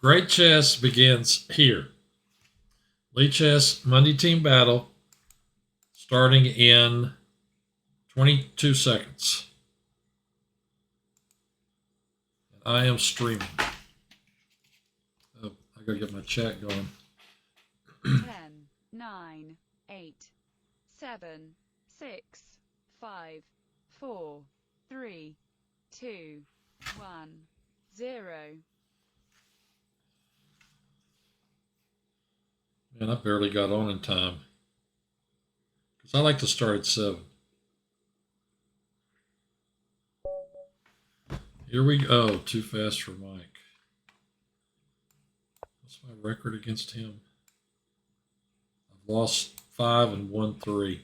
Great Chess begins here. Lichess Monday Team Battle starting in 22 seconds. I am streaming. Oh, I gotta get my chat going. 10, 9, 8, 7, 6, 5, 4, 3, 2, 1, 0. Man, I barely got on in time. Because I like to start at 7. Here we go. Oh, too fast for Mike. What's my record against him? I've lost 5 and won 3.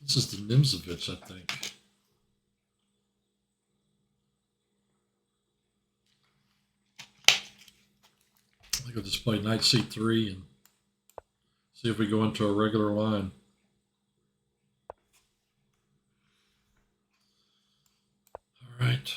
This is the Nimzovich, I think. I think I'll just play knight c3 and see if we go into a regular line. All right.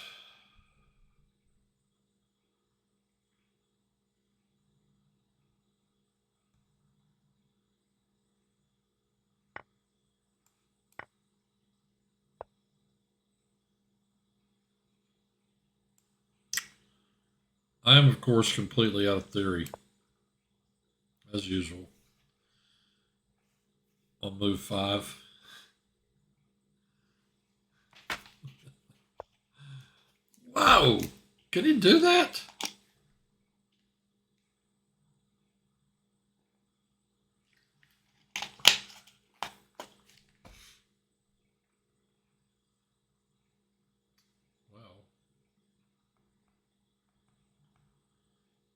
I am, of course, completely out of theory, as usual. I'll move 5. Whoa! Can he do that? Wow.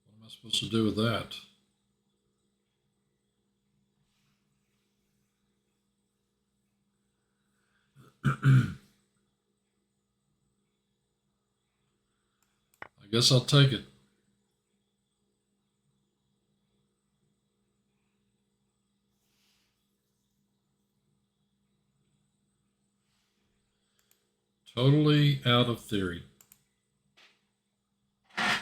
What am I supposed to do with that? I guess I'll take it. Totally out of theory. I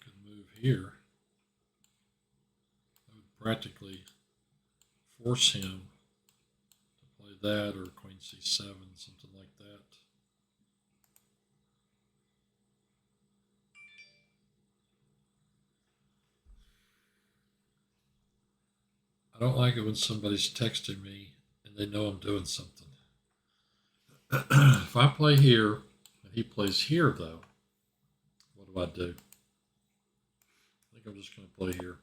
could move here. I would practically force him to play that or queen c7, something like that. I don't like it when somebody's texting me and they know I'm doing something. If I play here and he plays here, though, what do? I think I'm just going to play here.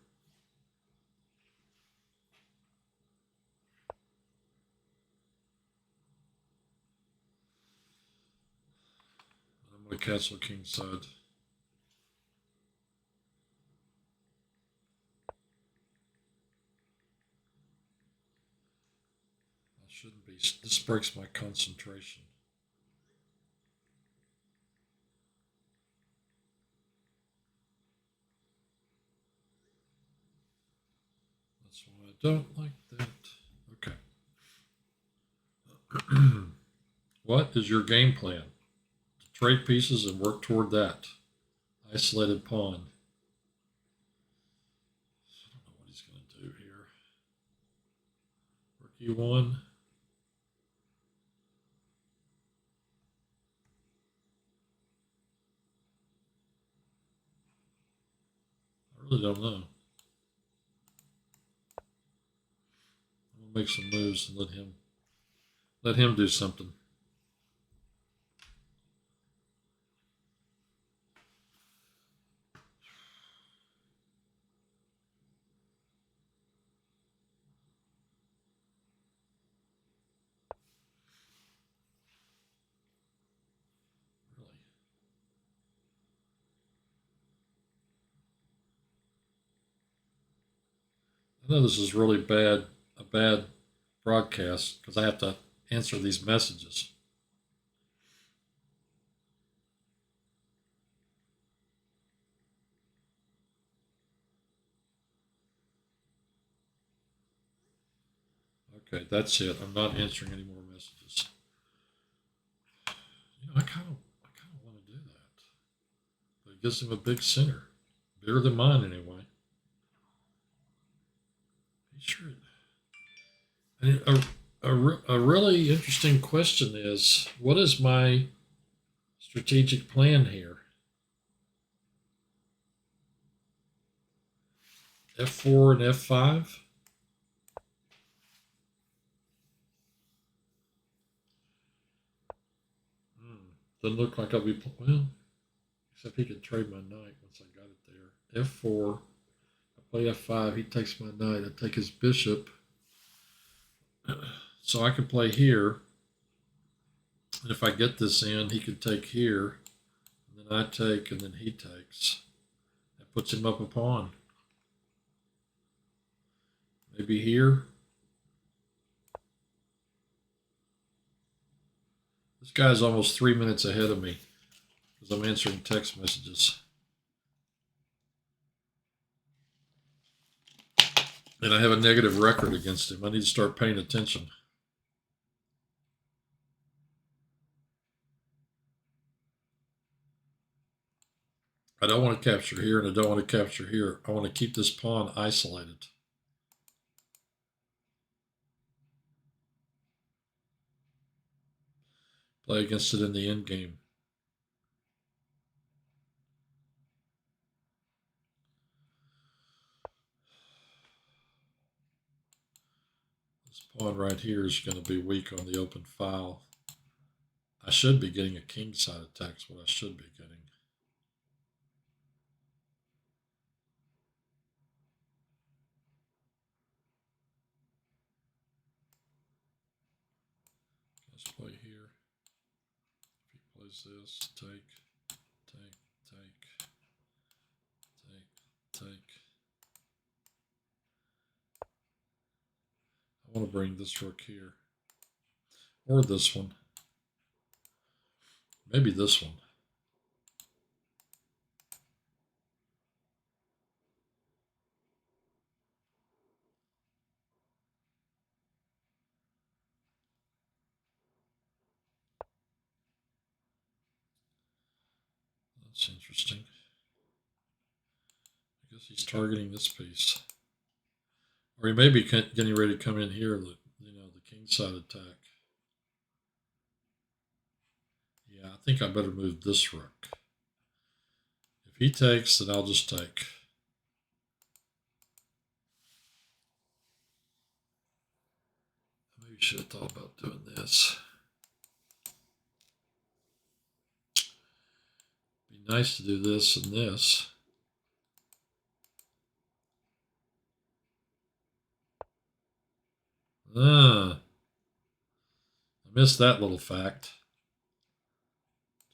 I'm going to castle kingside. I shouldn't be. This breaks my concentration. That's why I don't like that. Okay. What is your game plan? To trade pieces and work toward that. Isolated pawn. I don't know what he's going to do here. Rook e1. I really don't know. I'm going to make some moves and let him do something. Really. I know this is really bad a bad broadcast because I have to answer these messages. Okay, that's it. I'm not answering any more messages. I kind of want to do that. But it gives him a big center, bigger than mine anyway. Sure. And a really interesting question is, what is my strategic plan here? F4 and F5? Doesn't look like I'll be, well, except he could trade my knight once I got it there. F4, I play F5, he takes my knight, I take his bishop. So I can play here, and if I get this in, he could take here, and then I take, and then he takes. That puts him up a pawn. Maybe here. This guy's almost 3 minutes ahead of me because I'm answering text messages. And I have a negative record against him. I need to start paying attention. I don't want to capture here, and I don't want to capture here. I want to keep this pawn isolated. Play against it in the end game. This pawn right here is going to be weak on the open file. I should be getting a king side attack is what I should be getting. Let's play here. If he plays this, take, I want to bring this rook here. Or this one. Maybe this one. That's interesting. I guess he's targeting this piece. Or he may be getting ready to come in here, the king side attack. Yeah, I think I better move this rook. If he takes, then I'll just take. Maybe should have thought about doing this. Be nice to do this and this. I missed that little fact.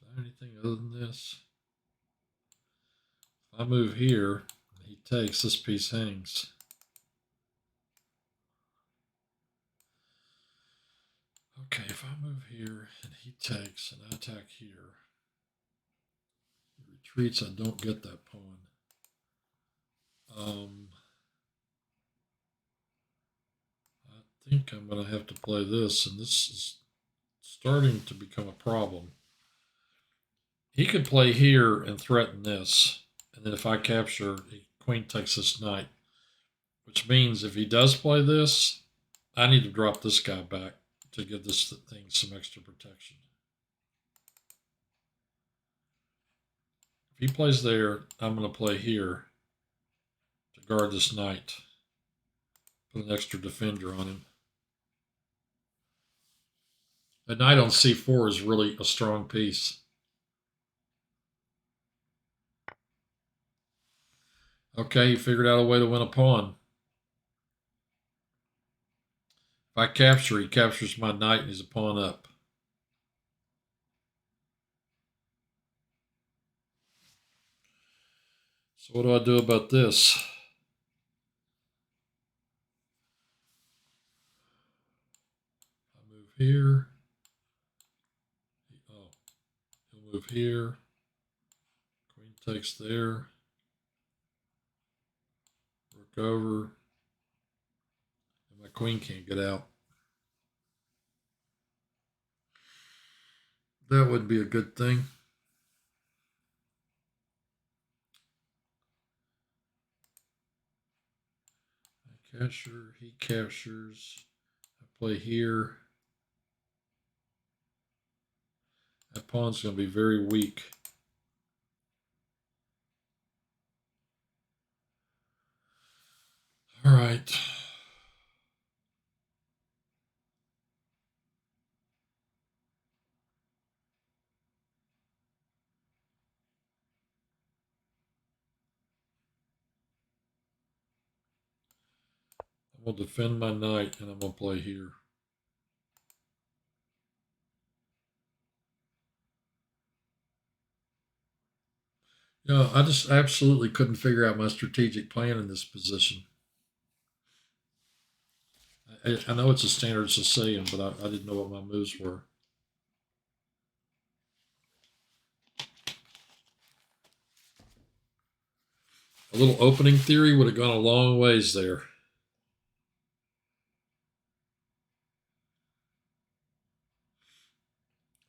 Is there anything other than this? If I move here, and he takes, this piece hangs. Okay, if I move here and he takes and I attack here, he retreats, I don't get that pawn. I think I'm going to have to play this, and this is starting to become a problem. He could play here and threaten this, and then if I capture, queen takes this knight, which means if he does play this, I need to drop this guy back to give this thing some extra protection. If he plays there, I'm going to play here to guard this knight. Put an extra defender on him. A knight on c4 is really a strong piece. Okay, he figured out a way to win a pawn. If I capture, he captures my knight and he's a pawn up. So what do I do about this? here. Oh, he'll move here. Queen takes there. Rook over. And my queen can't get out. That wouldn't be a good thing. I capture, he captures. I play here. That pawn's going to be very weak. All right. I'm going to defend my knight, and I'm going to play here. You know, I just absolutely couldn't figure out my strategic plan in this position. I know it's a standard Sicilian, but I didn't know what my moves were. A little opening theory would have gone a long ways there.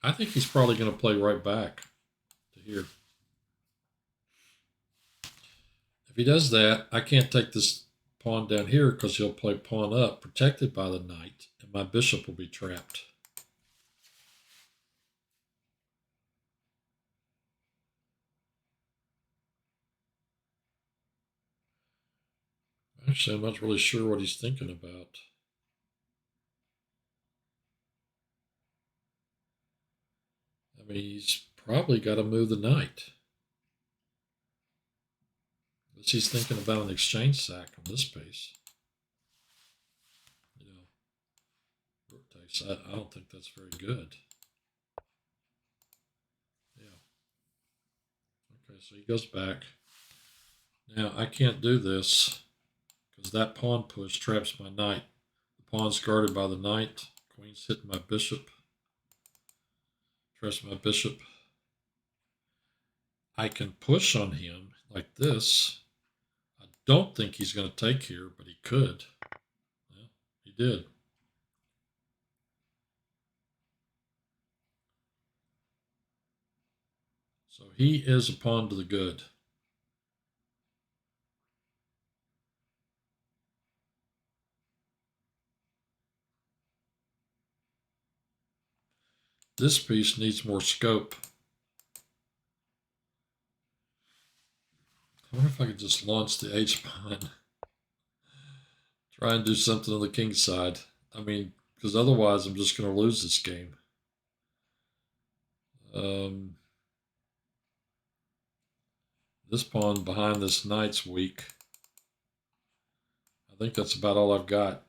I think he's probably going to play right back to here. If he does that, I can't take this pawn down here because he'll play pawn up, protected by the knight, and my bishop will be trapped. Actually, I'm not really sure what he's thinking about. I mean, he's probably got to move the knight. Unless he's thinking about an exchange sack on this piece. You know, rook takes. I don't think that's very good. Yeah. Okay, so he goes back. Now, I can't do this because that pawn push traps my knight. The pawn's guarded by the knight. Queen's hitting my bishop. Traps my bishop. I can push on him like this. I don't think he's going to take here, but he could. Yeah, he did. So he is a pawn to the good. This piece needs more scope. I wonder if I could just launch the H-pawn. Try and do something on the king's side. I mean, because otherwise I'm just going to lose this game. This pawn behind this knight's weak. I think that's about all I've got.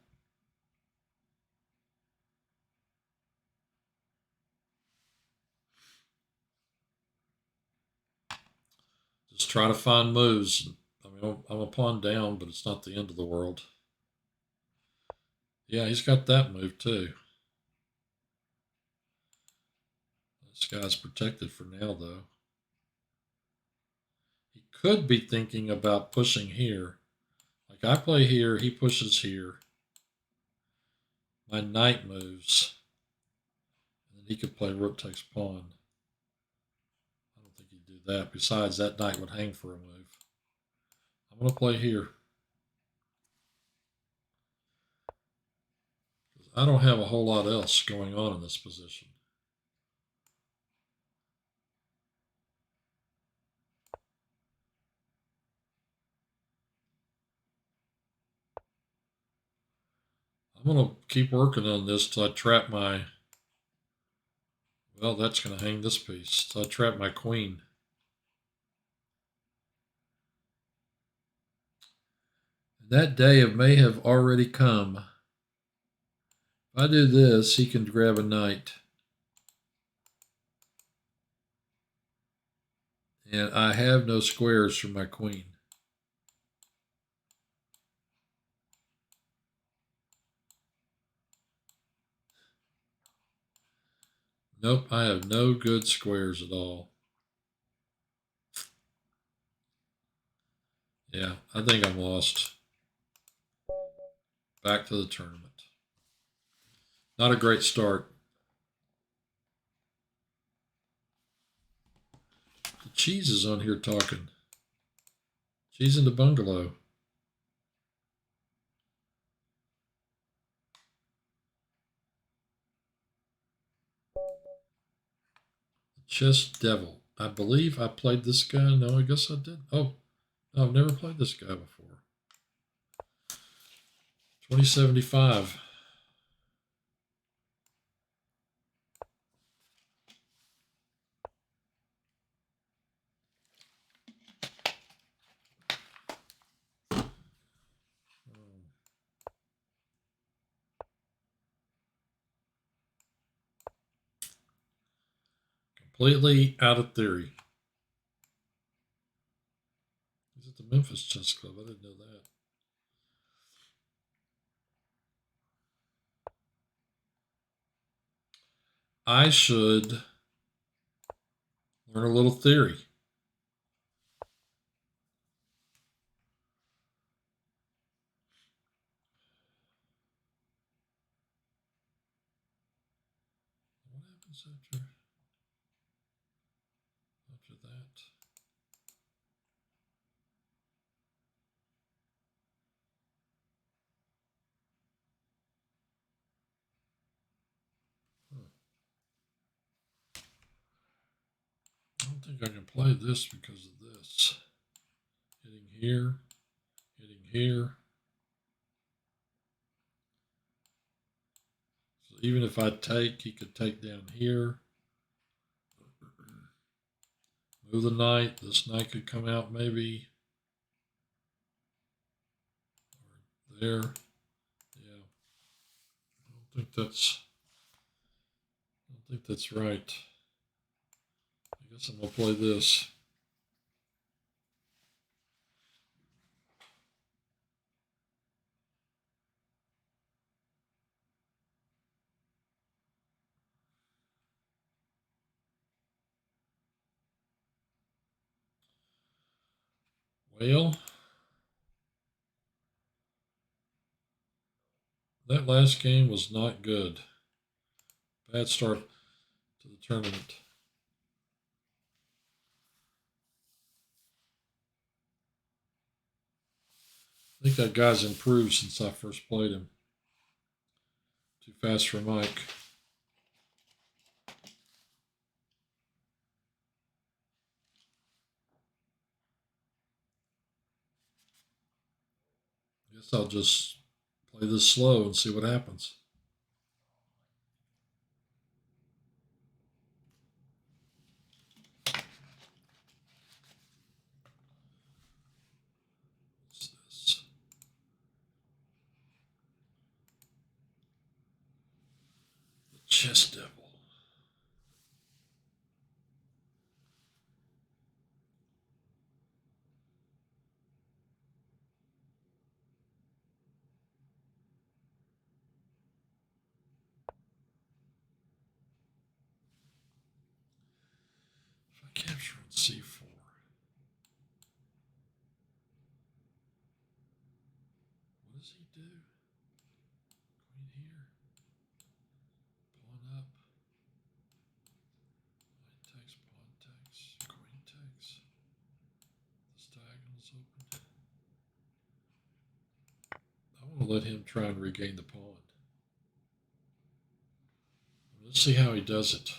Just try to find moves. I mean, I'm a pawn down, but it's not the end of the world. Yeah, he's got that move too. This guy's protected for now, though. He could be thinking about pushing here. Like I play here, he pushes here. My knight moves. And then he could play rook takes pawn. I don't think he'd do that. Besides, that knight would hang for a move. I'm going to play here. I don't have a whole lot else going on in this position. I'm going to keep working on this till I trap my... Well, that's going to hang this piece. Till I trap my queen. That day may have already come. If I do this, he can grab a knight. And I have no squares for my queen. Nope, I have no good squares at all. Yeah, I think I'm lost. Back to the tournament. Not a great start. The cheese is on here talking. Cheese in the bungalow. Chess Devil. I believe I played this guy. No, I guess I did. Oh, no, I've never played this guy before. 2075. Completely out of theory. He's at the Memphis Chess Club. I didn't know that. I should learn a little theory. What happens after that? I don't think I can play this because of this. Hitting here, hitting here. So even if I take, he could take down here. Move the knight. This knight could come out maybe. Or there. Yeah. I don't think that's right. I guess I'm gonna play this. Well, that last game was not good. Bad start to the tournament. I think that guy's improved since I first played him. Too fast for Mike. I guess I'll just play this slow and see what happens. What's this? The Chess Devil. If I capture on C4. What does he do? Queen here. Pawn up. Knight takes, pawn takes, queen takes. This diagonal's open. I want to let him try and regain the pawn. Let's see how he does it.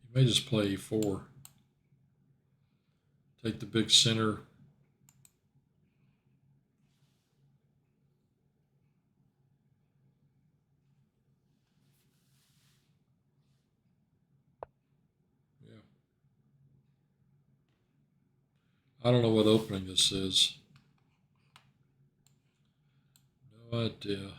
He may just play E4. Take the big center. Yeah. I don't know what opening this is. No idea.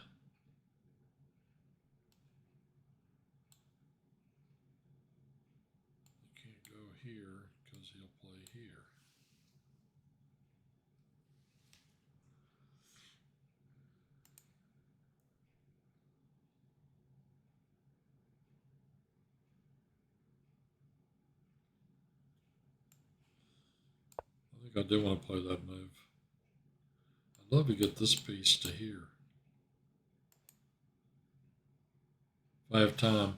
think I do want to play that move. I'd love to get this piece to here. If I have time.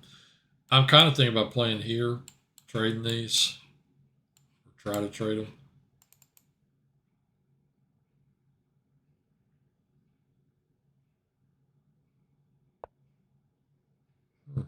I'm kind of thinking about playing here, trading these, or try to trade them. Well,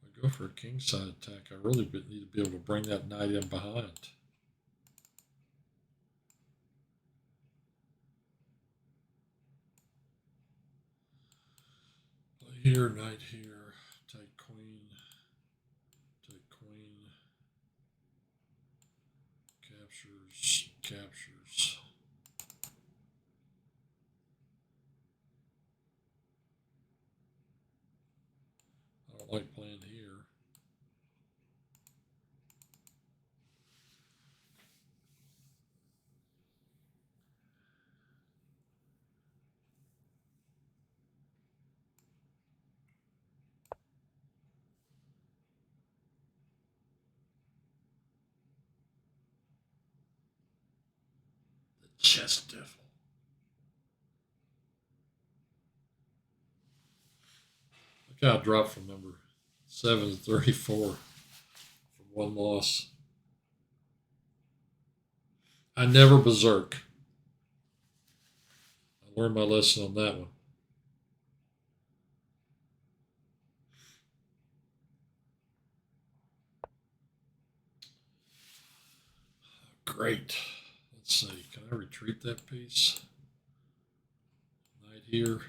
if I go for a kingside attack, I really need to be able to bring that knight in behind. Play here, knight here, take queen, captures, captures. I don't like playing here. The chess devil. Look how I dropped from number 7 to 34 from one loss. I never berserk. I learned my lesson on that one. Great. Let's see. Can I retreat that piece? Knight here.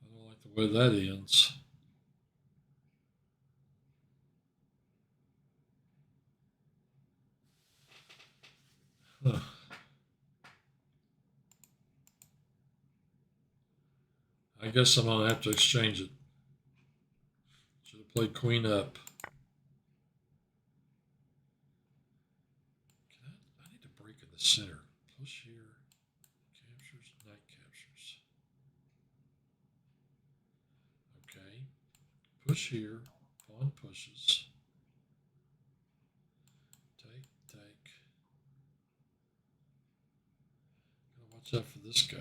I don't like the way that ends. Huh. I guess I'm going to have to exchange it. Should have played queen up. I need to break in the center. Push here. Captures. Knight captures. Okay. Push here. Pawn pushes. Take, take. Gotta watch out for this guy.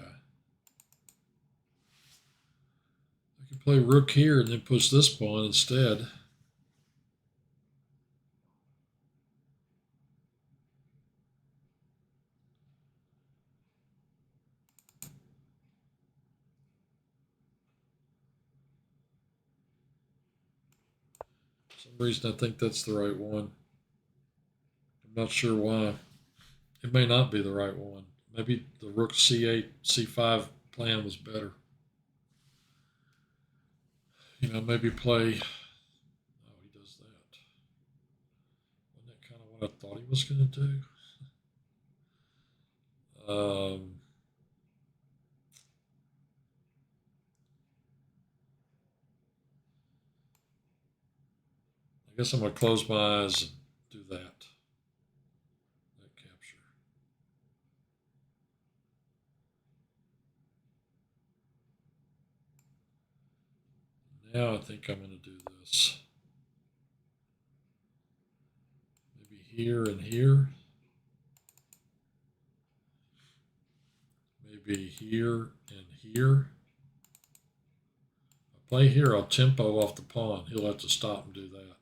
I can play rook here and then push this pawn instead. For some reason I think that's the right one. I'm not sure why. It may not be the right one. Maybe the rook c8, c5 plan was better. You know, maybe play. Oh, he does that. Wasn't that kind of what I thought he was going to do? I guess I'm going to close my eyes and do that. That capture. Now I think I'm going to do this. Maybe here and here. Maybe here and here. If I play here, I'll tempo off the pawn. He'll have to stop and do that.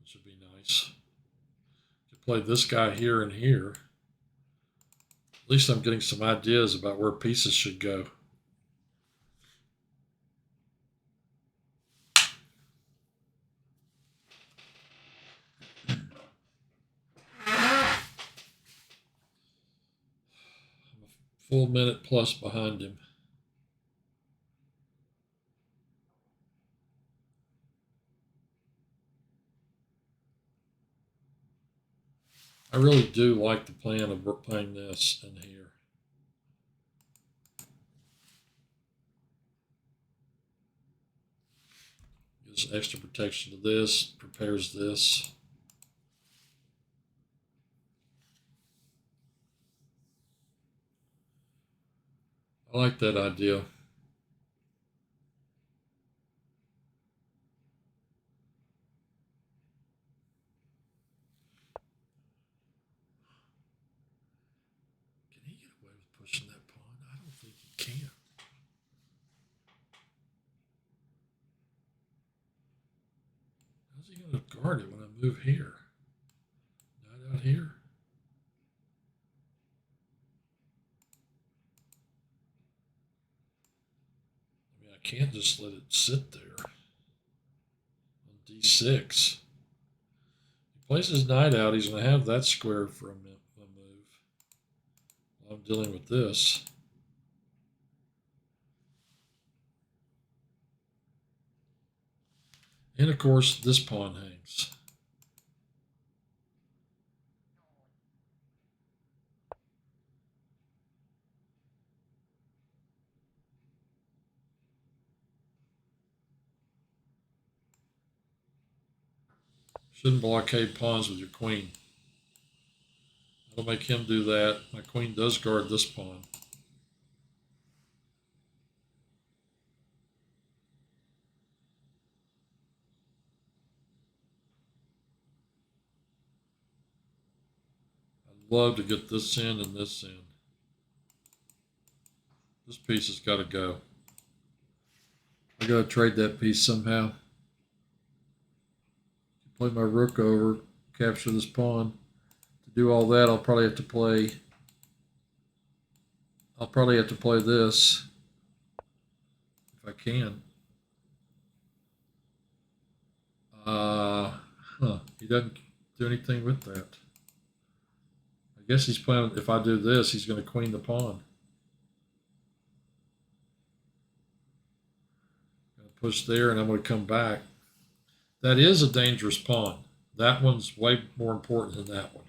Which would be nice. To play this guy here and here. At least I'm getting some ideas about where pieces should go. Full minute plus behind him. I really do like the plan of playing this in here. Gives extra protection to this, prepares this. I like that idea. Can he get away with pushing that pawn? I don't think he can. How's he going to guard it when I move here? Not out here. I mean, I can't just let it sit there. On d6. He plays his knight out. He's going to have that square for a move. While I'm dealing with this. And of course, this pawn hangs. Shouldn't blockade pawns with your queen. That'll make him do that. My queen does guard this pawn. I'd love to get this in and this in. This piece has got to go. I got to trade that piece somehow. Play my rook over, capture this pawn. To do all that, I'll probably have to play this if I can. He doesn't do anything with that. I guess he's planning, if I do this, he's going to queen the pawn. I'm going to push there, and I'm going to come back. That is a dangerous pawn. That one's way more important than that one.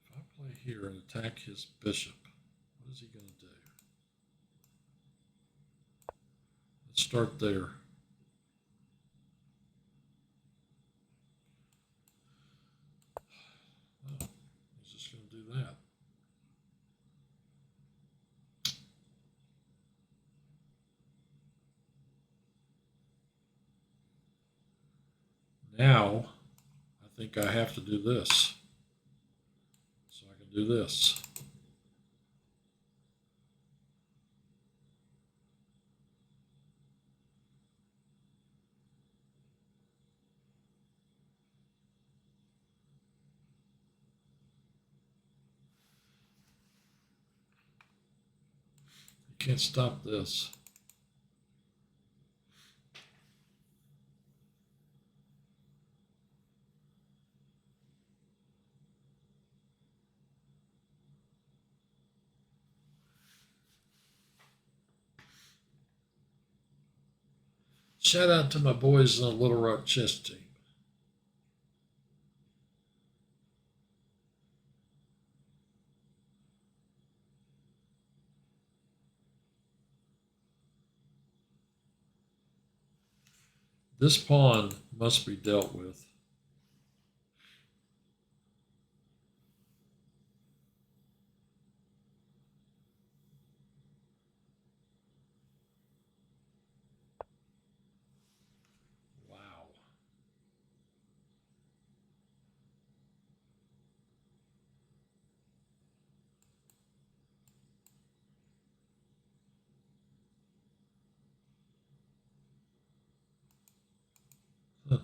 If I play here and attack his bishop, what is he going to do? Let's start there. Oh, he's just going to do that. Now, I think I have to do this. So I can do this. You can't stop this. Shout out to my boys in the Little Rock chess team. This pawn must be dealt with. Wow. Huh.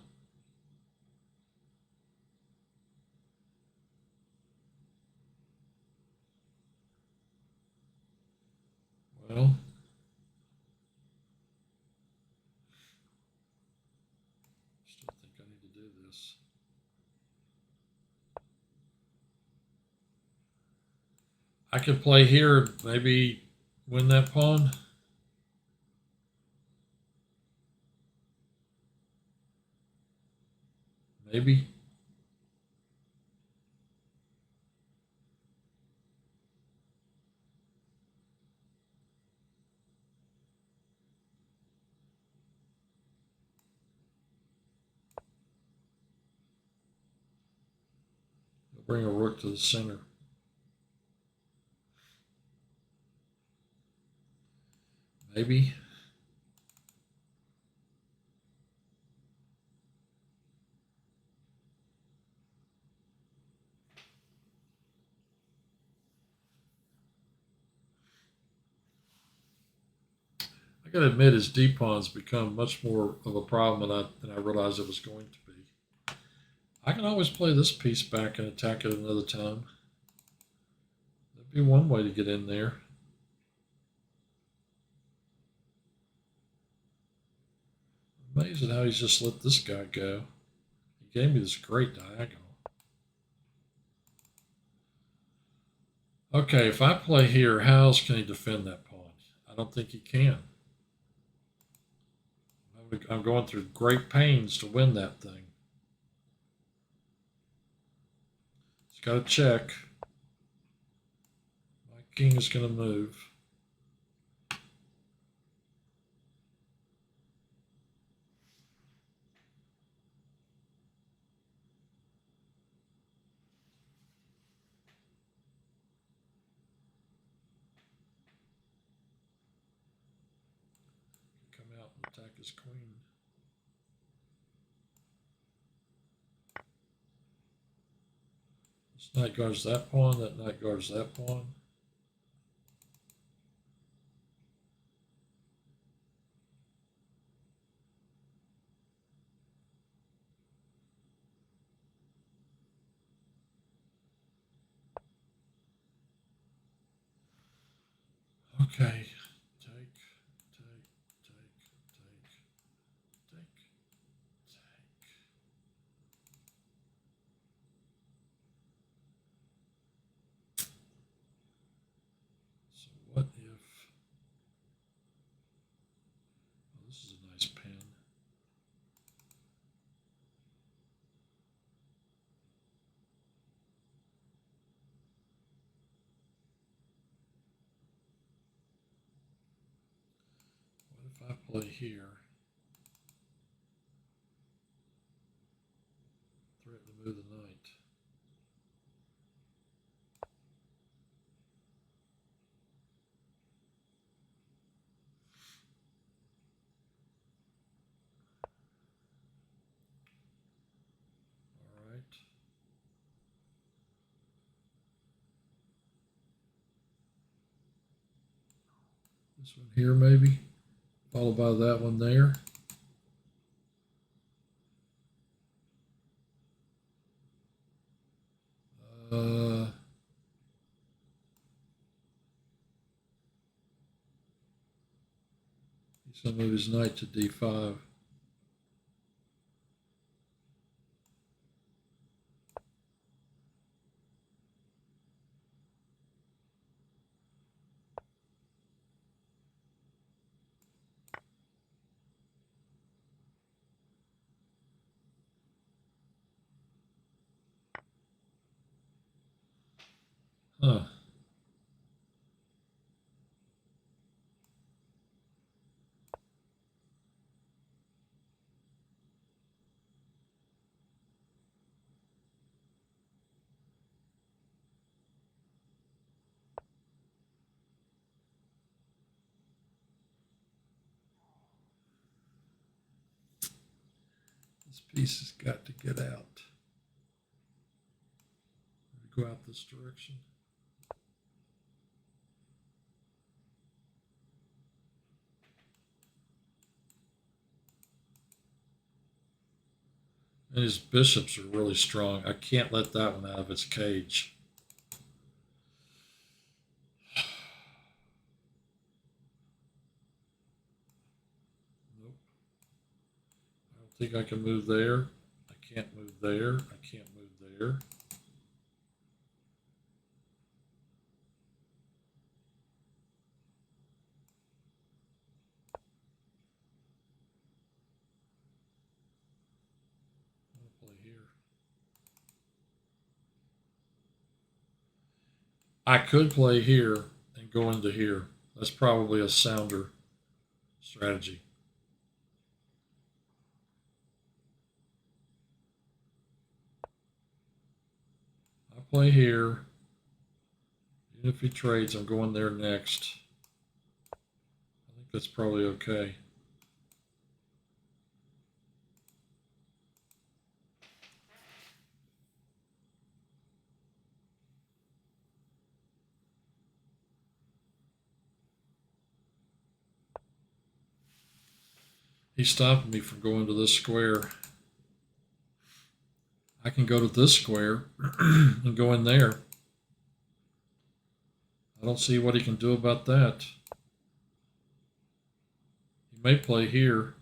Well, still think I need to do this. I could play here, maybe win that pawn. Maybe. Bring a rook to the center. Maybe. I gotta admit, his D pawn's become much more of a problem than I realized it was going to be. I can always play this piece back and attack it another time. That'd be one way to get in there. Amazing how he's just let this guy go. He gave me this great diagonal. Okay, if I play here, how else can he defend that pawn? I don't think he can. I'm going through great pains to win that thing. He's got a check. My king is going to move. Come out and attack his queen. This knight guards that pawn, that knight guards that pawn. Okay, take, take, take, take. So what if, oh, this is a nice pin. What if I play here? Threaten to move the knight. All right. This one here maybe, followed by that one there. He's going to move his knight to d5. Huh. This piece has got to get out. Go out this direction. And his bishops are really strong. I can't let that one out of its cage. Nope. I don't think I can move there. I can't move there. I can't move there. I'll play here. I could play here and go into here. That's probably a sounder strategy. I play here. Even if he trades, I'm going there next. I think that's probably okay. He's stopping me from going to this square. I can go to this square and go in there. I don't see what he can do about that. He may play here.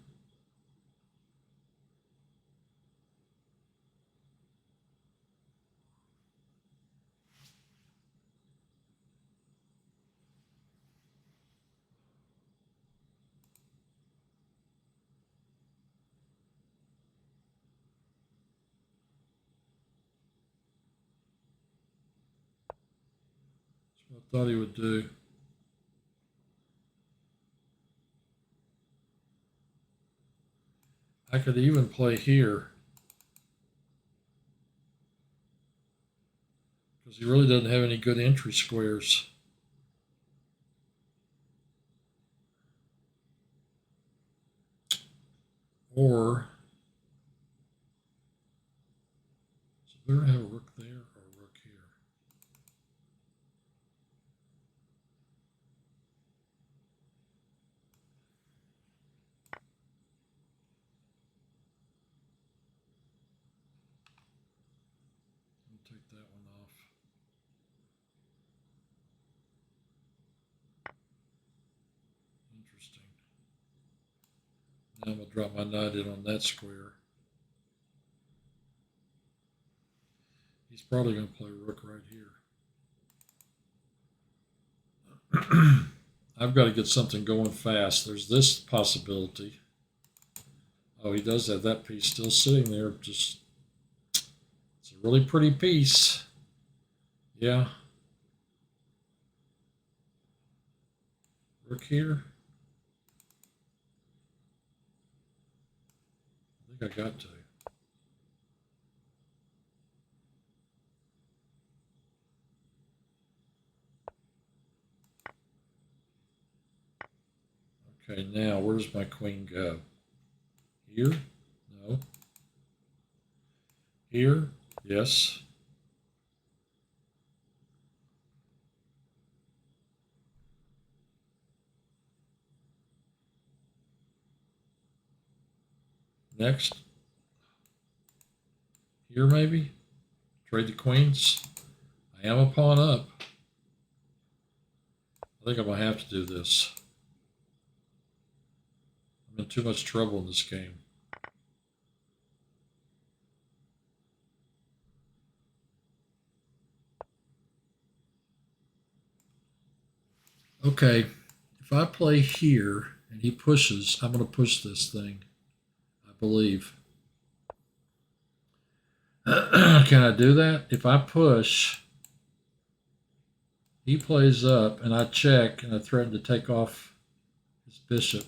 That's what I thought he would do. I could even play here because he really doesn't have any good entry squares. Or is it better to have a rook there or a rook here? Let me take that one off. Interesting. Now I'm going to drop my knight in on that square. He's probably going to play rook right here. I've got to get something going fast. There's this possibility. Oh, he does have that piece still sitting there. Just, it's a really pretty piece. Yeah. Rook here. I think I got to. Okay, now where does my queen go? Here? No. Here? Yes. Next. Here maybe? Trade the queens. I am a pawn up. I think I'm going to have to do this. I'm in too much trouble in this game. Okay, if I play here and he pushes, I'm going to push this thing, I believe. Can I do that? If I push, he plays up and I check and I threaten to take off his bishop.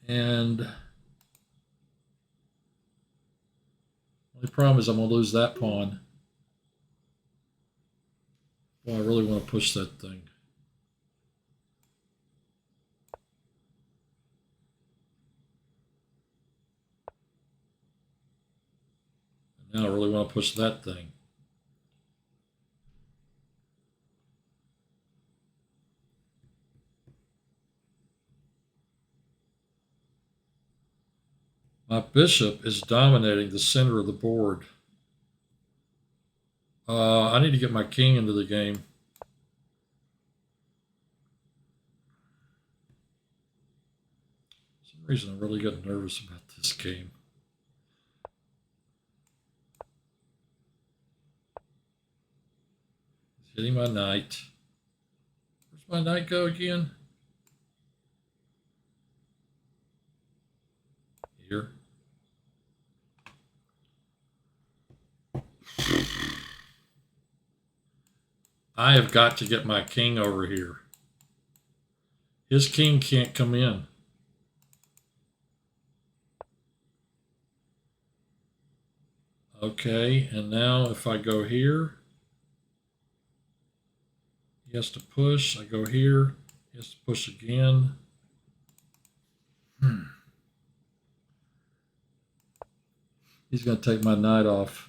And the only problem is I'm going to lose that pawn. Well, I really want to push that thing. And now I really want to push that thing. My bishop is dominating the center of the board. I need to get my king into the game. For some reason, I'm really getting nervous about this game. He's hitting my knight. Where's my knight go again? Here. I have got to get my king over here. His king can't come in. Okay, and now if I go here, he has to push. I go here, he has to push again. He's going to take my knight off.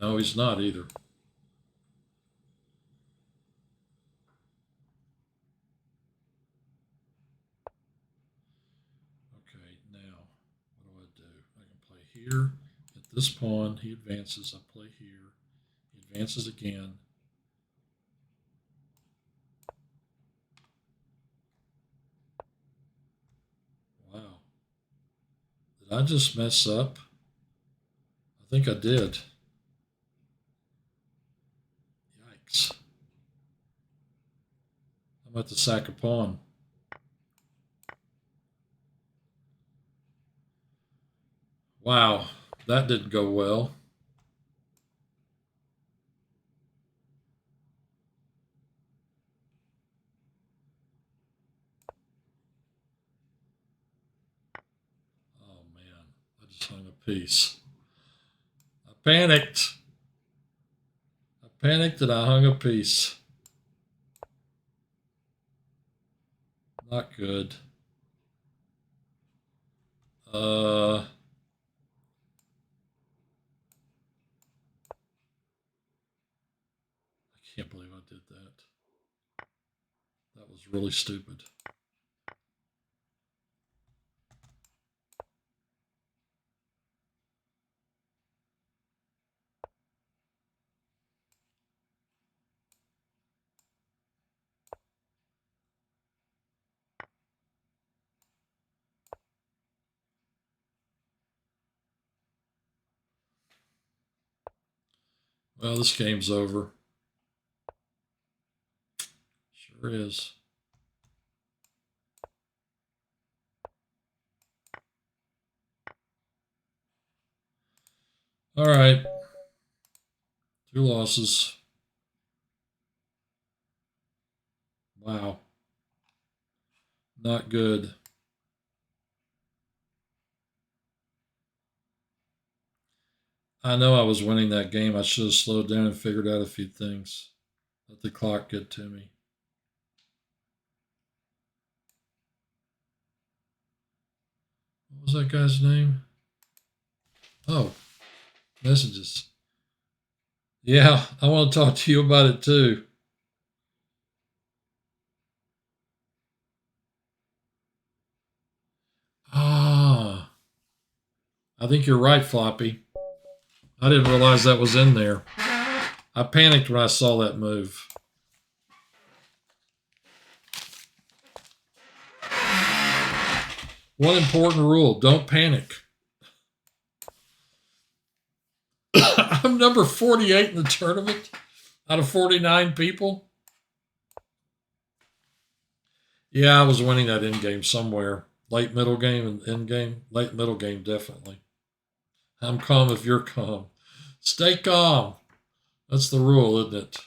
No, he's not either. Okay, now what do? I can play here. At this pawn, he advances. I play here. He advances again. Wow. Did I just mess up? I think I did. Yikes. I'm about to sack a pawn. Wow, that didn't go well. Oh man, I just hung a piece. I panicked. I panicked and I hung a piece. Not good. I can't believe I did that. That was really stupid. Well, this game's over. Sure is. All right. 2 losses. Wow. Not good. I know I was winning that game. I should have slowed down and figured out a few things. Let the clock get to me. What was that guy's name? Oh, messages. Yeah, I want to talk to you about it too. Ah, I think you're right, Floppy. I didn't realize that was in there. I panicked when I saw that move. One important rule, don't panic. I'm number 48 in the tournament out of 49 people. Yeah, I was winning that end game somewhere. Late middle game and end game. Late middle game, definitely. I'm calm if you're calm. Stay calm. That's the rule, isn't it?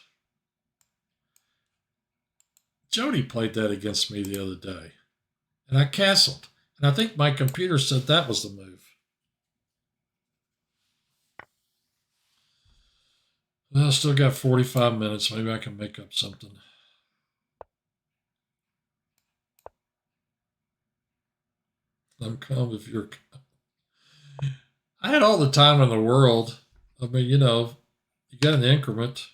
Jody played that against me the other day, and I castled. And I think my computer said that was the move. Well, I still got 45 minutes. Maybe I can make up something. I'm calm if you're calm. I had all the time in the world. I mean, you got an increment.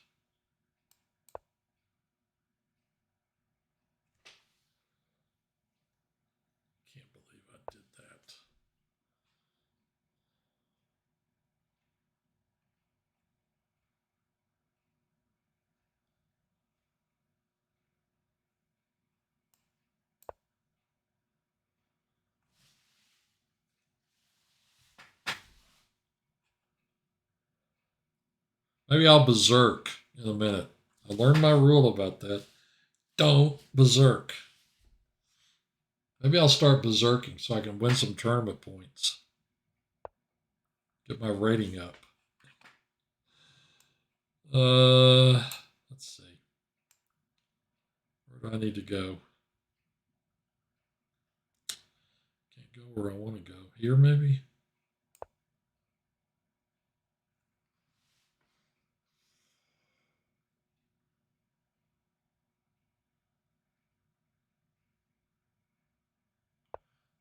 Can't believe I did that. Maybe I'll berserk in a minute. I learned my rule about that. Don't berserk. Maybe I'll start berserking so I can win some tournament points. Get my rating up. Let's see. Where do I need to go? Can't go where I want to go. Here, maybe?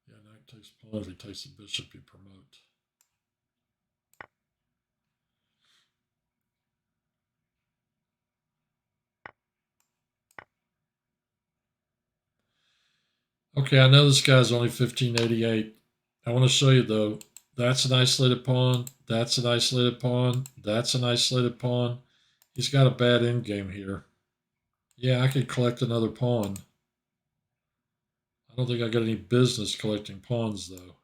Yeah, knight takes pawn. If he takes the bishop, you promote. Okay, I know this guy's only 1588. I want to show you, though. That's an isolated pawn. That's an isolated pawn. That's an isolated pawn. He's got a bad endgame here. Yeah, I could collect another pawn. I don't think I got any business collecting pawns, though.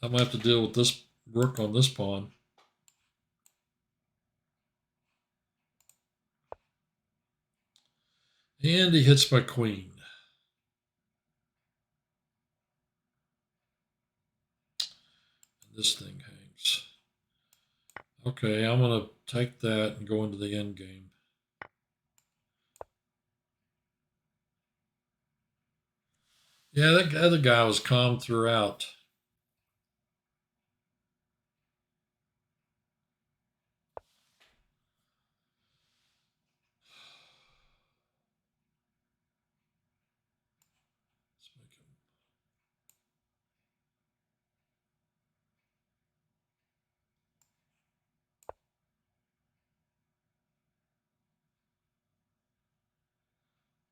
I might have to deal with this rook on this pawn. And he hits my queen. And this thing hangs. Okay, I'm going to take that and go into the end game. Yeah, that other guy was calm throughout.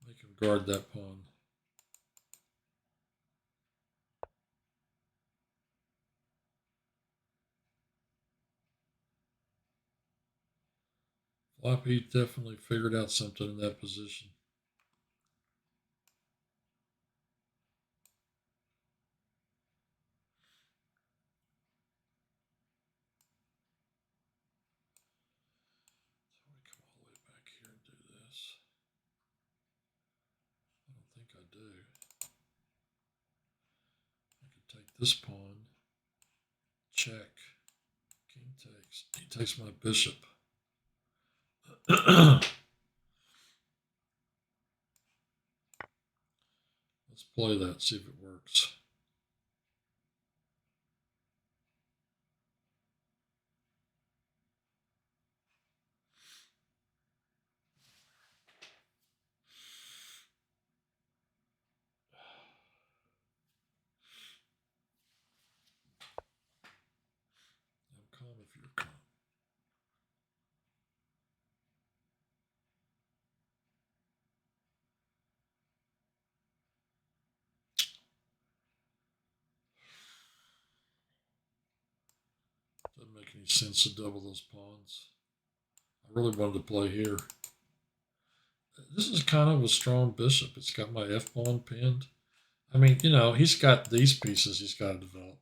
Let's make him guard that pawn. Floppy definitely figured out something in that position. So we come all the way back here and do this. I don't think I do. I could take this pawn. Check. King takes. He takes my bishop. Let's play that, see if it works. I'm calm if you're calm. Doesn't make any sense to double those pawns. I really wanted to play here. This is kind of a strong bishop. It's got my f-pawn pinned. I mean, you know, he's got these pieces he's got to develop.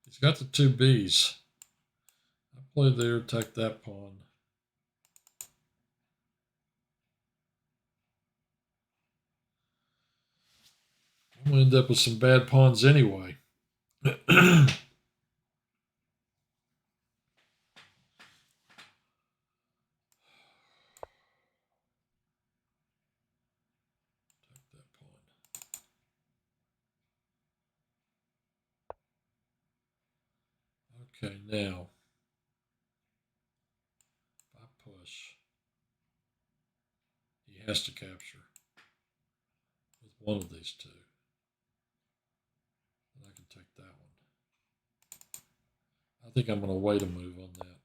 He's got the two Bs. I play there, take that pawn. I'm going to end up with some bad pawns anyway. Okay, now, if I push, he has to capture with one of these two. And I can take that one. I think I'm going to wait a move on that.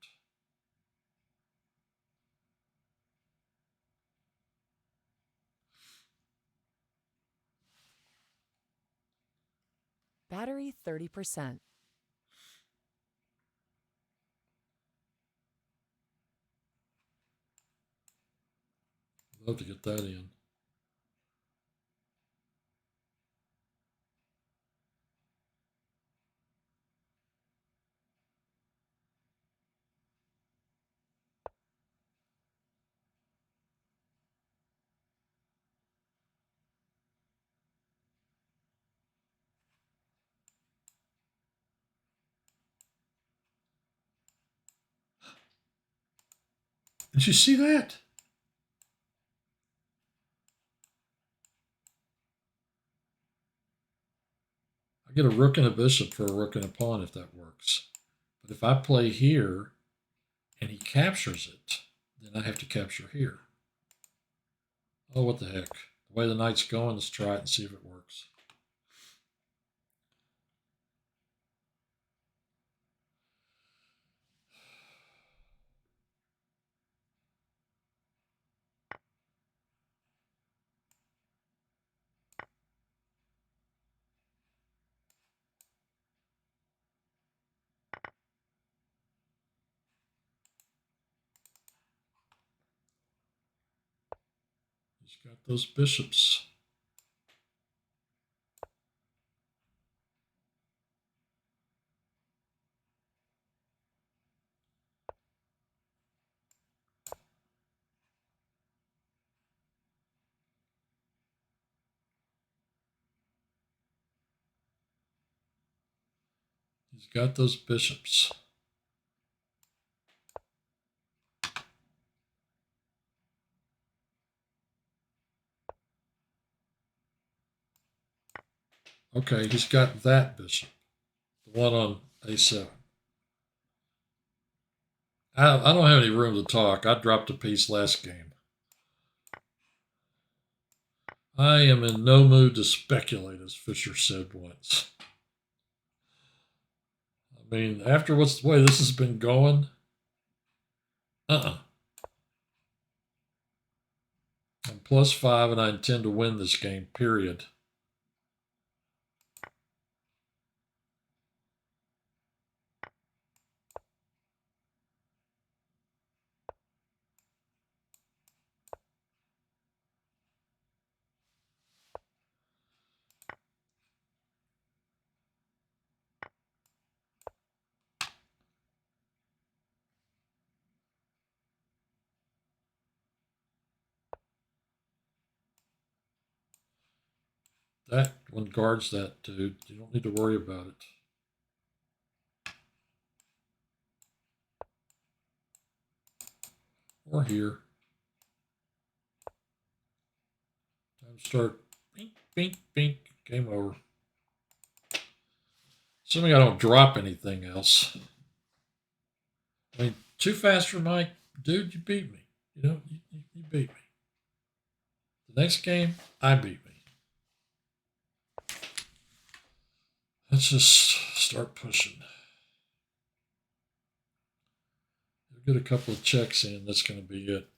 Battery 30%. I'd love to get that in. Did you see that? I get a rook and a bishop for a rook and a pawn if that works. But if I play here and he captures it, then I have to capture here. Oh, what the heck. The way the knight's going, let's try it and see if it works. He's got those bishops. He's got those bishops. Okay, he's got that bishop. The one on a7. I don't have any room to talk. I dropped a piece last game. I am in no mood to speculate, as Fisher said once. I mean, after what's the way this has been going, I'm +5 and I intend to win this game, period. That one guards that, dude. You don't need to worry about it. Or here. Time to start. Bink, bink, bink. Game over. Assuming I don't drop anything else. I mean, too fast for Mike. Dude, you beat me. You know, you beat me. The next game, I beat me. Let's just start pushing. We'll get a couple of checks in. That's going to be it.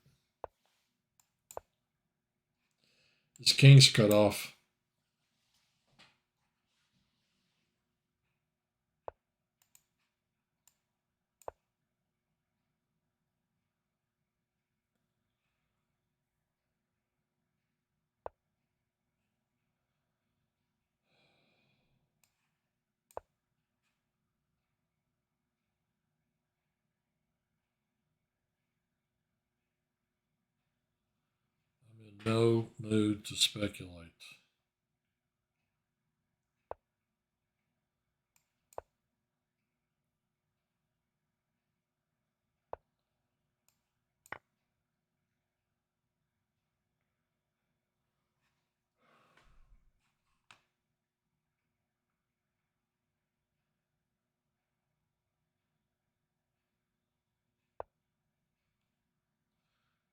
This king's cut off. I'm in no mood to speculate.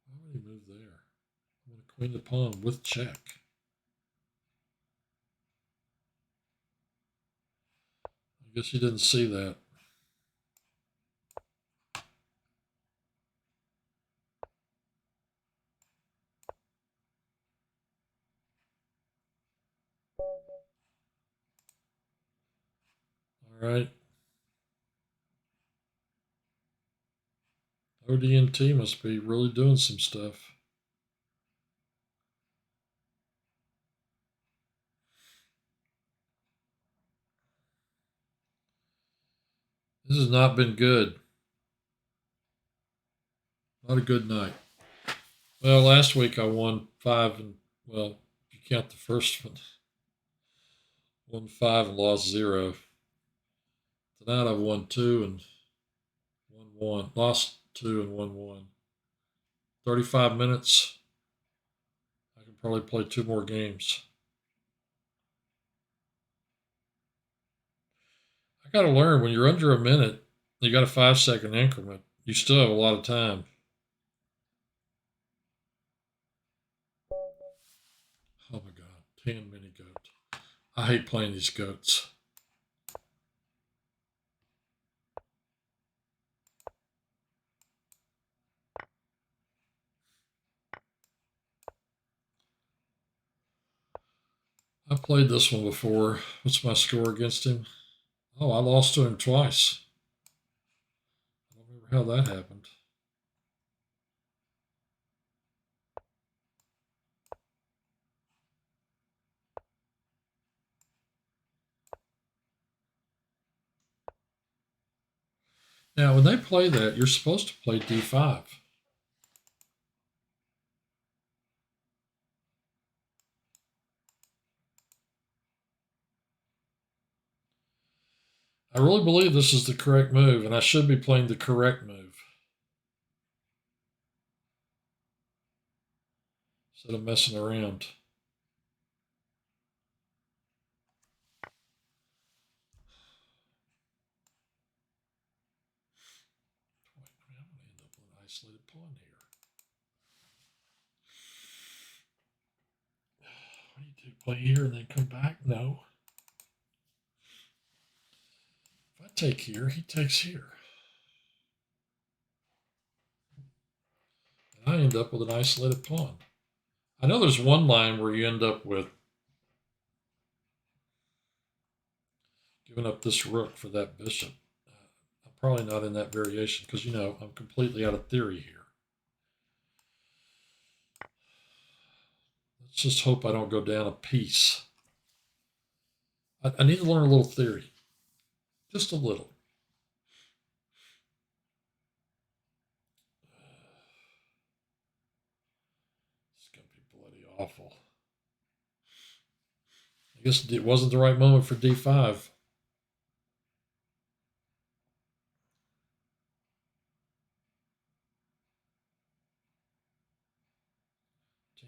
Why would he move there? I'm going to queen the pawn with check. I guess you didn't see that. All right. ODNT must be really doing some stuff. This has not been good. Not a good night. Well, last week I won 5 and, well, if you count the first one, won 5 and lost 0. Tonight I've won 2 and won 1. Lost 2 and won 1. 35 minutes. I can probably play 2 more games. I got to learn when you're under a minute, you got a 5-second increment. You still have a lot of time. Oh my God, 10 mini goat. I hate playing these goats. I played this one before. What's my score against him? Oh, I lost to him twice. I don't remember how that happened. Now, when they play that, you're supposed to play d5. I really believe this is the correct move, and I should be playing the correct move instead of messing around. I'm going to end up with an isolated pawn here. What do you do? Play here and then come back? No. If I take here, he takes here. And I end up with an isolated pawn. I know there's one line where you end up with giving up this rook for that bishop. I'm probably not in that variation because, you know, I'm completely out of theory here. Let's just hope I don't go down a piece. I need to learn a little theory. Just a little. It's going to be bloody awful. I guess it wasn't the right moment for d5.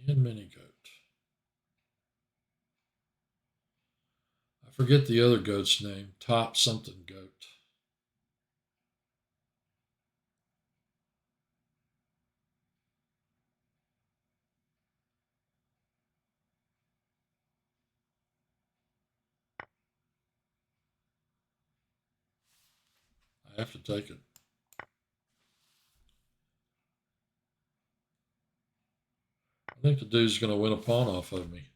Ten mini goat. I forget the other goat's name. Top something goat. I have to take it. I think the dude's going to win a pawn off of me.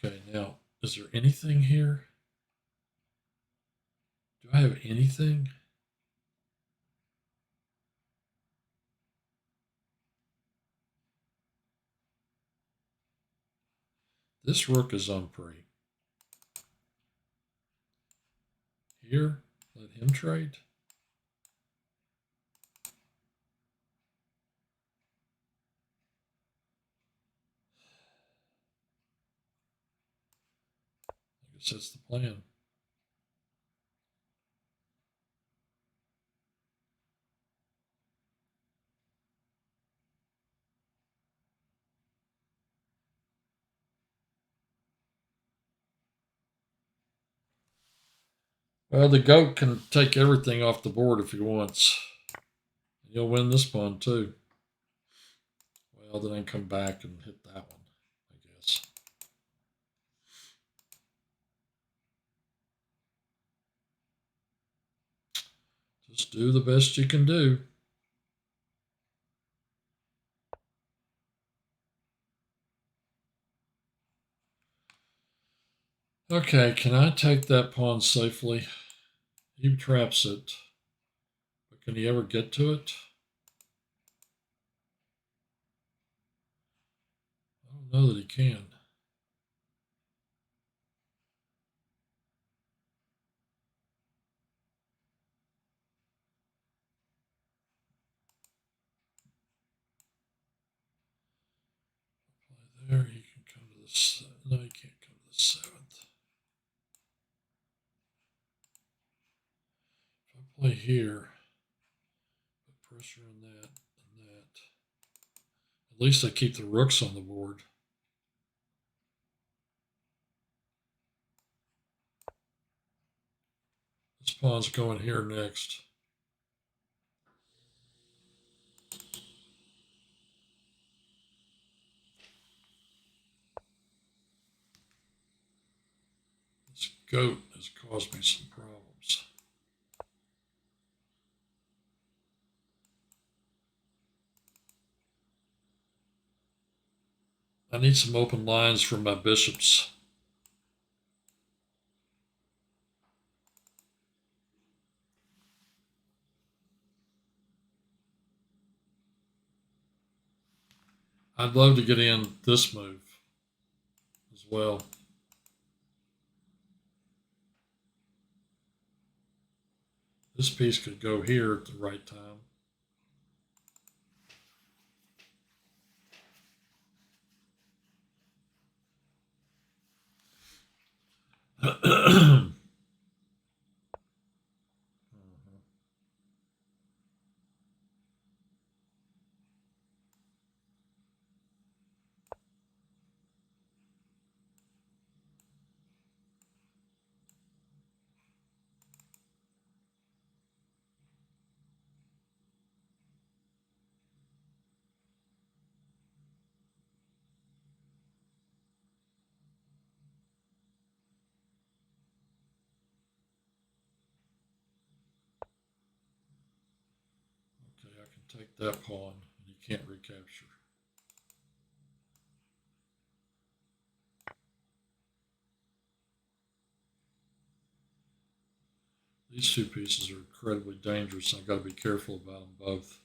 Okay, now, is there anything here? Do I have anything? This rook is on pre. Here, let him trade. I guess that's the plan. Well, the goat can take everything off the board if he wants. He'll win this pawn too. Well, then I come back and hit that one, I guess. Just do the best you can do. Okay, can I take that pawn safely? He traps it. But can he ever get to it? I don't know that he can. There, he can come to the... No, he can't come to the 7th. here. Put pressure on that and that. At least I keep the rooks on the board. This pawn's going here next. This goat has caused me some problems. I need some open lines for my bishops. I'd love to get in this move as well. This piece could go here at the right time. Okay, I can take that pawn and he can't recapture. These two pieces are incredibly dangerous. I've got to be careful about them both.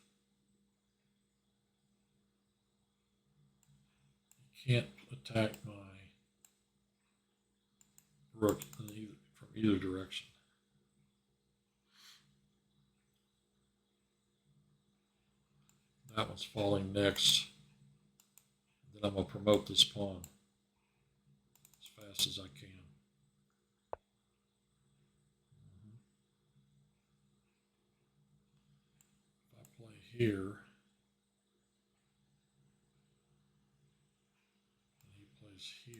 You can't attack my rook from either direction. That one's falling next. Then I'm going to promote this pawn as fast as I can. If I play here, and he plays here,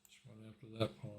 just run after that pawn.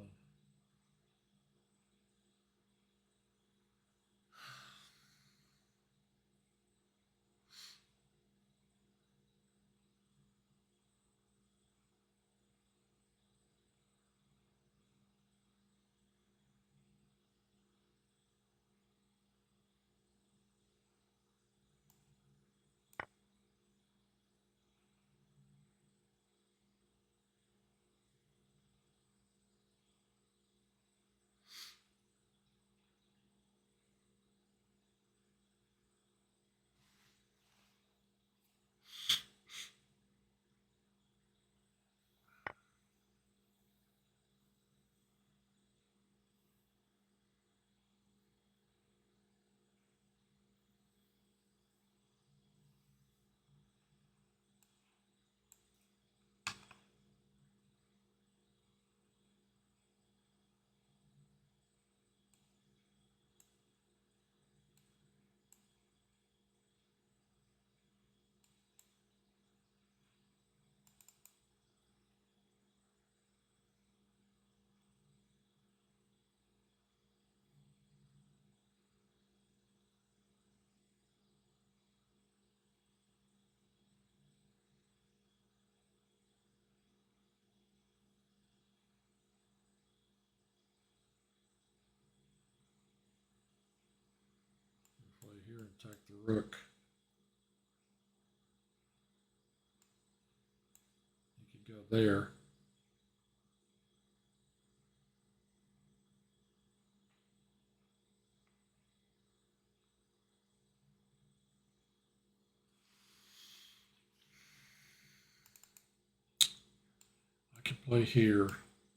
and attack the rook. You could go there. I can play here.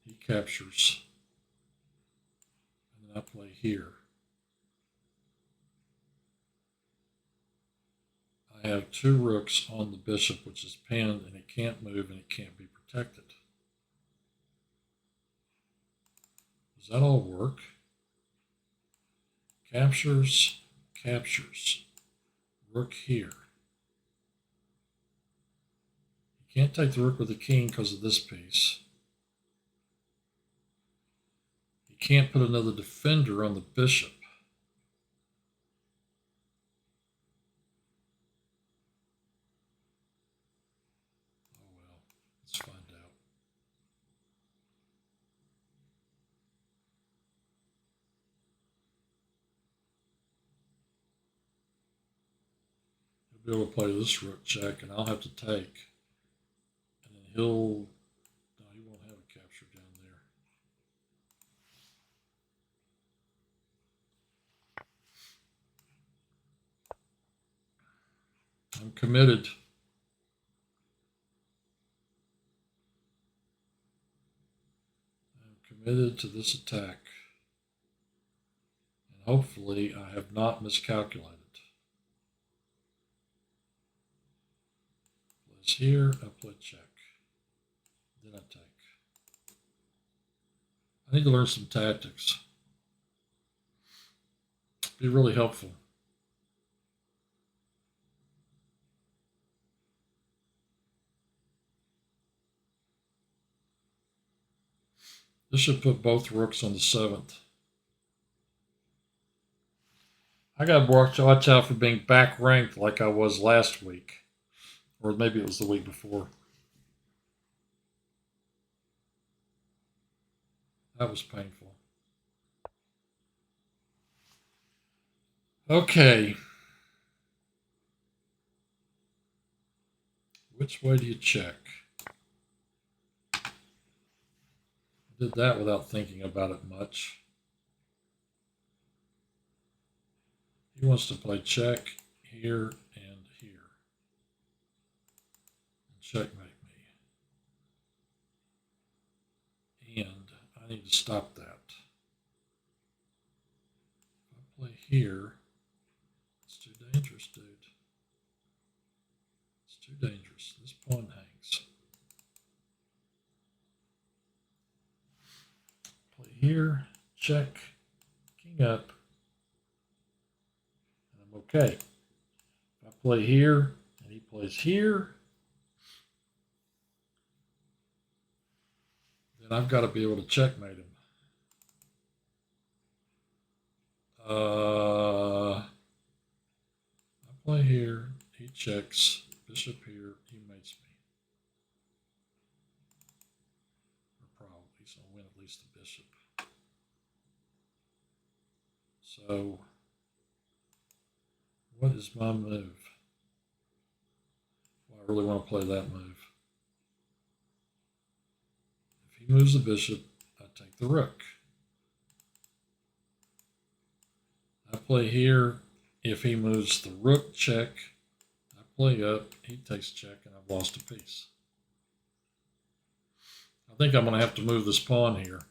He captures. And then I play here. I have two rooks on the bishop, which is pinned, and it can't move and it can't be protected. Does that all work? Captures, captures. Rook here. You can't take the rook with the king because of this piece. You can't put another defender on the bishop. Oh well, let's find out. He'll be able to play this rook check, and I'll have to take. And then he'll... No, he won't have a capture down there. I'm committed. I'm committed to this attack. And hopefully I have not miscalculated. Plays here, I play check. Then I take. I need to learn some tactics. Be really helpful. This should put both rooks on the 7th. I got to watch out for being back ranked like I was last week. Or maybe it was the week before. That was painful. Okay. Which way do you check? I did that without thinking about it much. He wants to play check here and here. And checkmate me. And I need to stop that. If I play here, it's too dangerous, dude. It's too dangerous. This pawn hangs. Play here, check, king up, and I'm okay. If I play here and he plays here, then I've got to be able to checkmate him. I play here, he checks, bishop here, he mates me. Or probably, so I'll win at least the bishop. So, what is my move? Well, I really want to play that move. If he moves the bishop, I take the rook. I play here. If he moves the rook, check. I play up. He takes check, and I've lost a piece. I think I'm going to have to move this pawn here.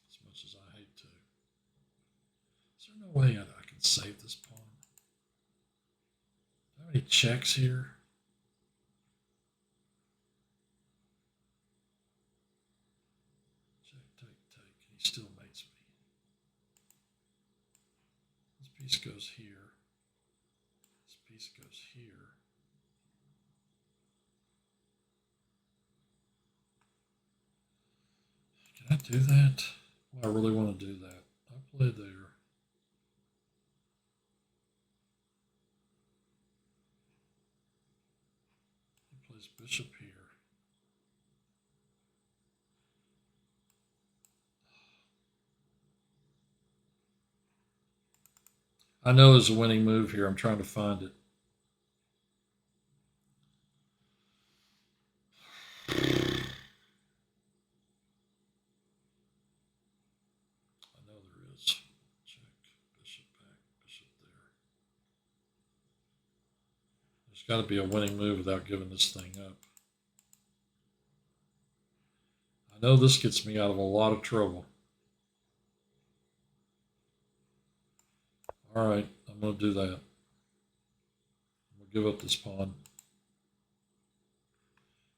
As much as I hate to. Is there no way I can save this pawn? Do I have any checks here? Check, take, take. He still mates me. This piece goes here. This piece goes here. Can I do that? Well, I really want to do that. I play there. He plays bishop here. I know there's a winning move here. I'm trying to find it. I know there is. Check. Bishop back. Bishop there. There's got to be a winning move without giving this thing up. I know this gets me out of a lot of trouble. All right, I'm going to do that. I'm going to give up this pawn.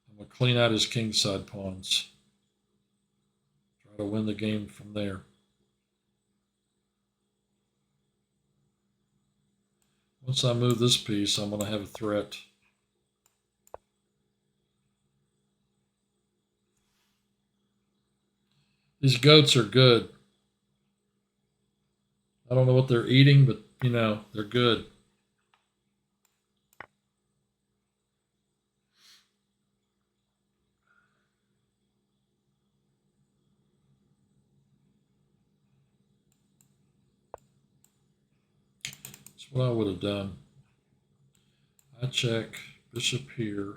I'm going to clean out his kingside pawns. Try to win the game from there. Once I move this piece, I'm going to have a threat. These goats are good. I don't know what they're eating, but, you know, they're good. That's what I would have done. I check bishop here.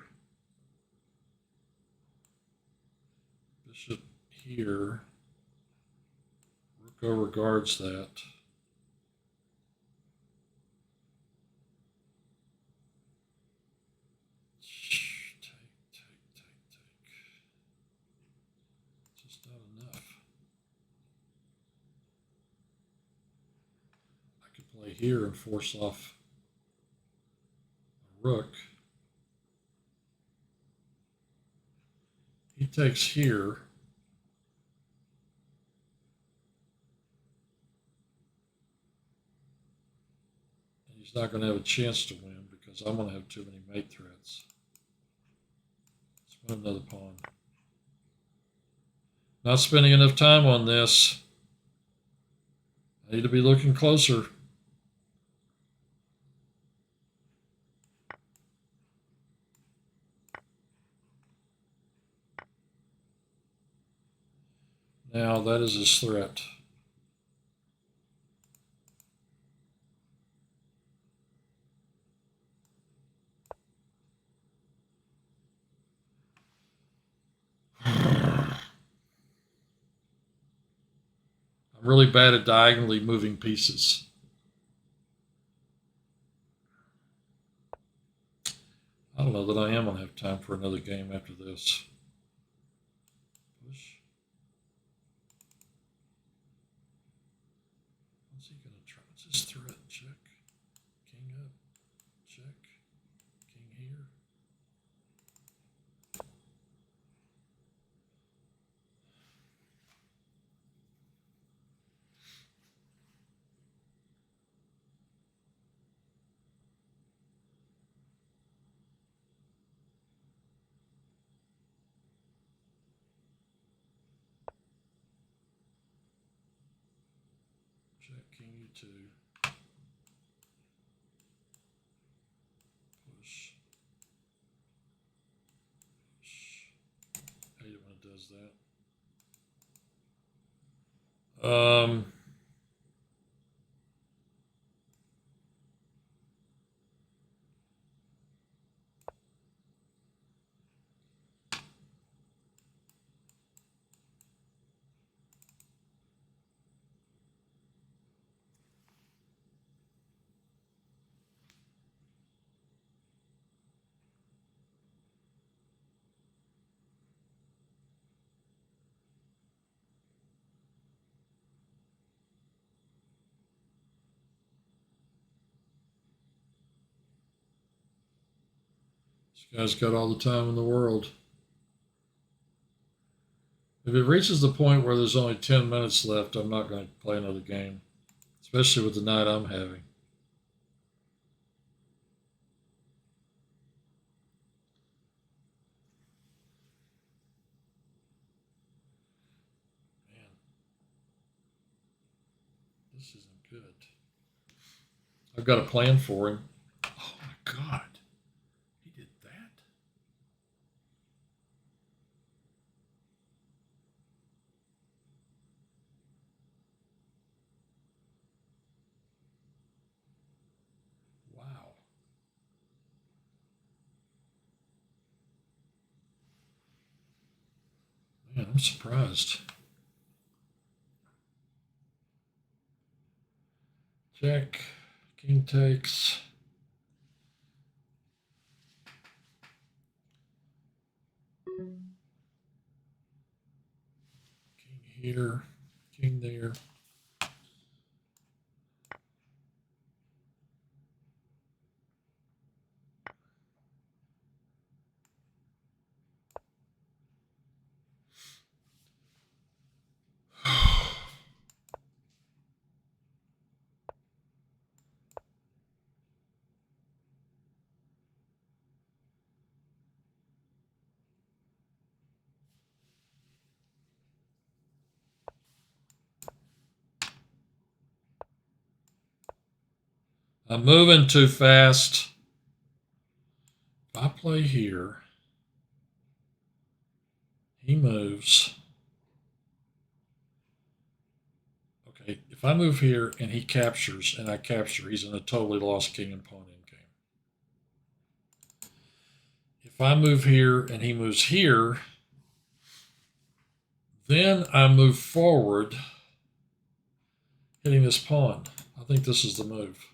Bishop here. Rook over guards that. Take. Just not enough. I could play here and force off a rook. He takes here. And he's not going to have a chance to win because I'm going to have too many mate threats. Let's win another pawn. Not spending enough time on this. I need to be looking closer. Now that is his threat. I'm really bad at diagonally moving pieces. I don't know that I am going to have time for another game after this. Push. What's he going to try? What's his threat? Check. King up. Check. King here. Check. King U2. Push. I hate it when it does that. This guy's got all the time in the world. If it reaches the point where there's only 10 minutes left, I'm not going to play another game, especially with the night I'm having. Man, this isn't good. I've got a plan for him. Oh my God. He did that? Man, I'm surprised. Check. King takes. King here. King there. I'm moving too fast. If I play here, he moves. Okay, if I move here and he captures and I capture, he's in a totally lost king and pawn endgame. If I move here and he moves here, then I move forward, hitting this pawn. I think this is the move.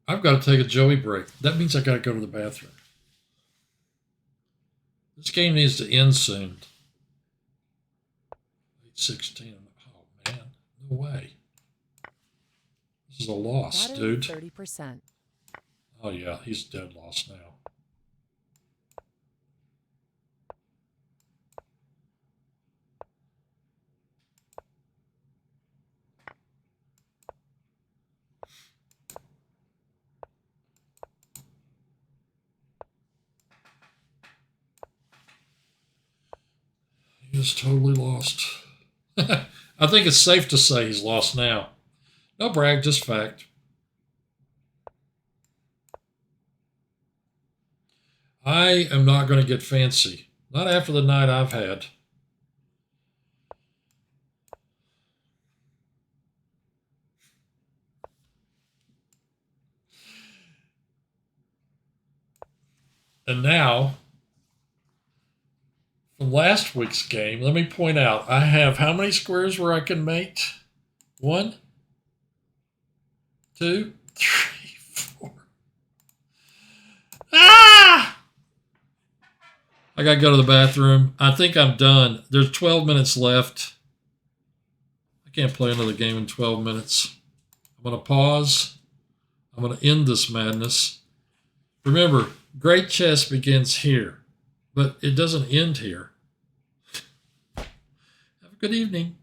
I've got to take a Joey break. That means I got to go to the bathroom. This game needs to end soon. 8-16. Oh, man. No way. This is a loss, Battery dude. 30%. Oh, yeah. He's dead lost now. He is totally lost. I think it's safe to say he's lost now. No brag, just fact. I am not going to get fancy. Not after the night I've had. And now, from last week's game, let me point out, I have how many squares where I can mate? 1, 2, 3, 4. Ah! I got to go to the bathroom. I think I'm done. There's 12 minutes left. I can't play another game in 12 minutes. I'm going to pause. I'm going to end this madness. Remember, great chess begins here, but it doesn't end here. Have a good evening.